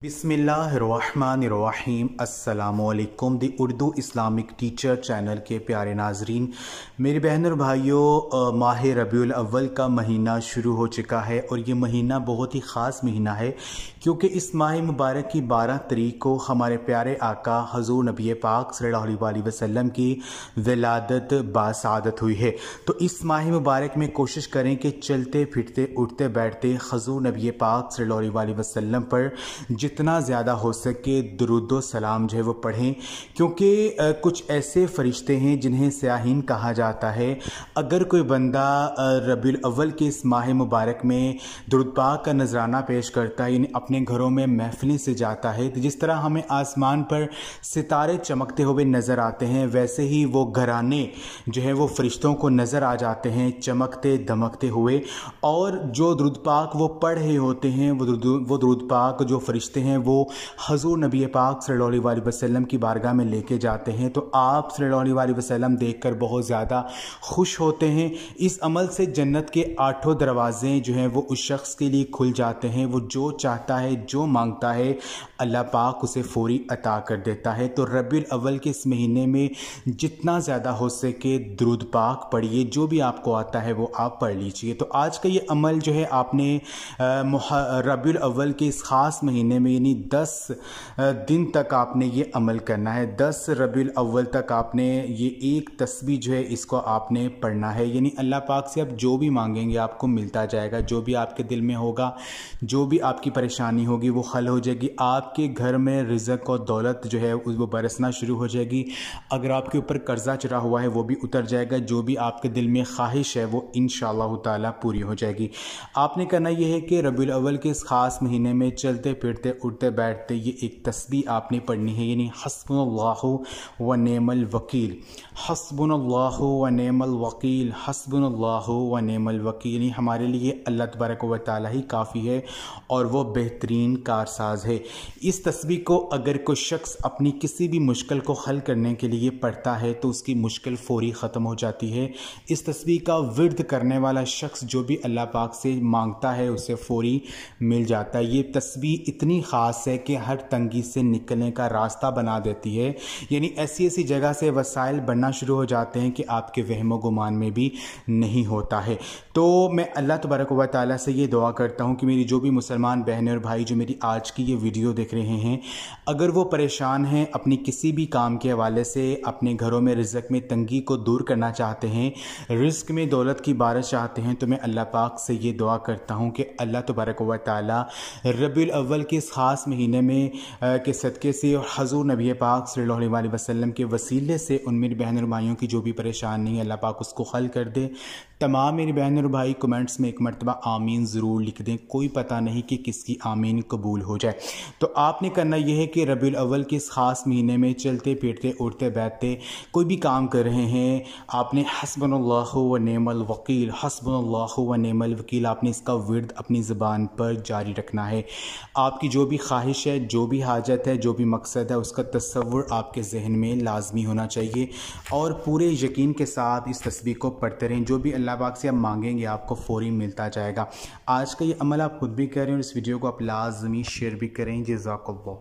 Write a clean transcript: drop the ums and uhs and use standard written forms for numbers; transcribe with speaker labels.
Speaker 1: बिस्मिल्लाहिर्रहमानिर्रहीम। अस्सलामुअलैकुम। दी Urdu Islamic teacher channel के प्यारे नाजरीन, मेरी बहन और भाइयों, माह रबीउल अव्वल का महीना शुरू हो चुका है और ये महीना बहुत ही ख़ास महीना है क्योंकि इस माह मुबारक की 12 तारीख को हमारे प्यारे आका हजूर नबी पाक सल्लल्लाहु अलैहि वसल्लम की विलादत बासआदत हुई है। तो इस माह मुबारक में कोशिश करें कि चलते फिरते उठते बैठते हजूर नबी पाक सल्लल्लाहु अलैहि वसल्लम पर जितना ज़्यादा हो सके दुरूद सलाम जो है वो पढ़ें, क्योंकि कुछ ऐसे फरिश्ते हैं जिन्हें सयाहीन कहा जाता है। अगर कोई बंदा रबीउल अव्वल के इस माह मुबारक में दुरूद पाक का नजराना पेश करता है, यानी अपने घरों में महफिलें से जाता है, तो जिस तरह हमें आसमान पर सितारे चमकते हुए नज़र आते हैं, वैसे ही वो घराने जो है वो फरिश्तों को नज़र आ जाते हैं चमकते दमकते हुए। और जो दुरूद पाक वो पढ़ रहे होते हैं, वो दुरूद पाक जो फरिश्ते हैं वो हजूर नबी पाक सल्लल्लाहु अलैहि वसल्लम की बारगाह में लेके जाते हैं। तो आप सल्लल्लाहु अलैहि वसल्लम देखकर बहुत ज़्यादा खुश होते हैं। इस अमल से जन्नत के 8 दरवाजे जो हैं वो उस शख्स के लिए खुल जाते हैं। वो जो चाहता है, जो मांगता है, अल्लाह पाक उसे फौरी अता कर देता है। तो रबीउल अव्वल के इस महीने में जितना ज़्यादा हो सके दुरूद पाक पढ़िए, जो भी आपको आता है वो आप पढ़ लीजिए। तो आज का ये अमल जो है आपने रबीउल अव्वल के इस ख़ास महीने में यानी 10 दिन तक आपने ये अमल करना है। 10 रबीउल अव्वल तक आपने ये एक तस्बीह जो है इसको आपने पढ़ना है। यानी अल्लाह पाक से आप जो भी मांगेंगे आपको मिलता जाएगा। जो भी आपके दिल में होगा, जो भी आपकी परेशानी होगी वो हल हो जाएगी। आपके घर में रिज़्क़ और दौलत जो है वो बरसना शुरू हो जाएगी। अगर आपके ऊपर कर्जा चढ़ा हुआ है वो भी उतर जाएगा। जो भी आपके दिल में ख्वाहिश है वो इंशाअल्लाह ताला पूरी हो जाएगी। आपने करना यह है कि रबीउल अव्वल के इस ख़ास महीने में चलते फिरते उठते बैठते ये एक तस्बीह आपने पढ़नी है, यानी हस्बुनल्लाहु व नेमल वकील, हस्बुनल्लाहु व नेमल वकील, हस्बुनल्लाहु व नेमल वकील। यानी हमारे लिए अल्लाह तबारक व तआला ही काफ़ी है और वो बेहतरीन कारसाज है। इस तस्बीह को अगर कोई शख्स अपनी किसी भी मुश्किल को हल करने के लिए पढ़ता है तो उसकी मुश्किल फौरी ख़त्म हो जाती है। इस तस्बीह का विर्द करने वाला शख्स जो भी अल्लाह पाक से मांगता है उसे फौरी मिल जाता है। ये तस्बीह इतनी ख़ास है कि हर तंगी से निकलने का रास्ता बना देती है। यानी ऐसी ऐसी जगह से वसाइल बनना शुरू हो जाते हैं कि आपके वहमो गुमान में भी नहीं होता है। तो मैं अल्लाह तबारक व तआला से ये दुआ करता हूँ कि मेरी जो भी मुसलमान बहनें और भाई जो मेरी आज की ये वीडियो देख रहे हैं, अगर वो परेशान हैं अपनी किसी भी काम के हवाले से, अपने घरों में रिज़्क़ में तंगी को दूर करना चाहते हैं, रिज़्क़ में दौलत की बारिश चाहते हैं, तो मैं अल्लाह पाक से ये दुआ करता हूँ कि अल्लाह तबारक व तआला रबीउल अव्वल के इस ख़ास महीने में के सदक़े से और हजूर नबी पाक सल्लल्लाहु अलैहि वसल्लम के वसीले से उन मेरी बहन और भाइयों की जो भी परेशानी है अल्लाह पाक उसको हल कर दे। तमाम मेरी बहन और भाई कमेंट्स में एक मरतबा आमीन ज़रूर लिख दें, कोई पता नहीं कि किसकी आमीन कबूल हो जाए। तो आपने करना यह है कि रबीउल अव्वल के इस ख़ास महीने में चलते फिरते उठते बैठते कोई भी काम कर रहे हैं, आपने हस्बुनल्लाहु व नेमल वकील, हस्बुनल्लाहु व नेमल वकील, आपने इसका विर्द अपनी ज़बान पर जारी रखना है। आपकी जो भी ख्वाहिश है, जो भी हाजत है, जो भी मकसद है, उसका तसव्वुर आपके जहन में लाजमी होना चाहिए और पूरे यकीन के साथ इस तस्बीह को पढ़ते रहें। जो भी अल्लाह पाक से आप मांगेंगे आपको फौरी मिलता जाएगा। आज का ये अमल आप खुद भी करें और इस वीडियो को आप लाजमी शेयर भी करें। जज़ाकल्लाह।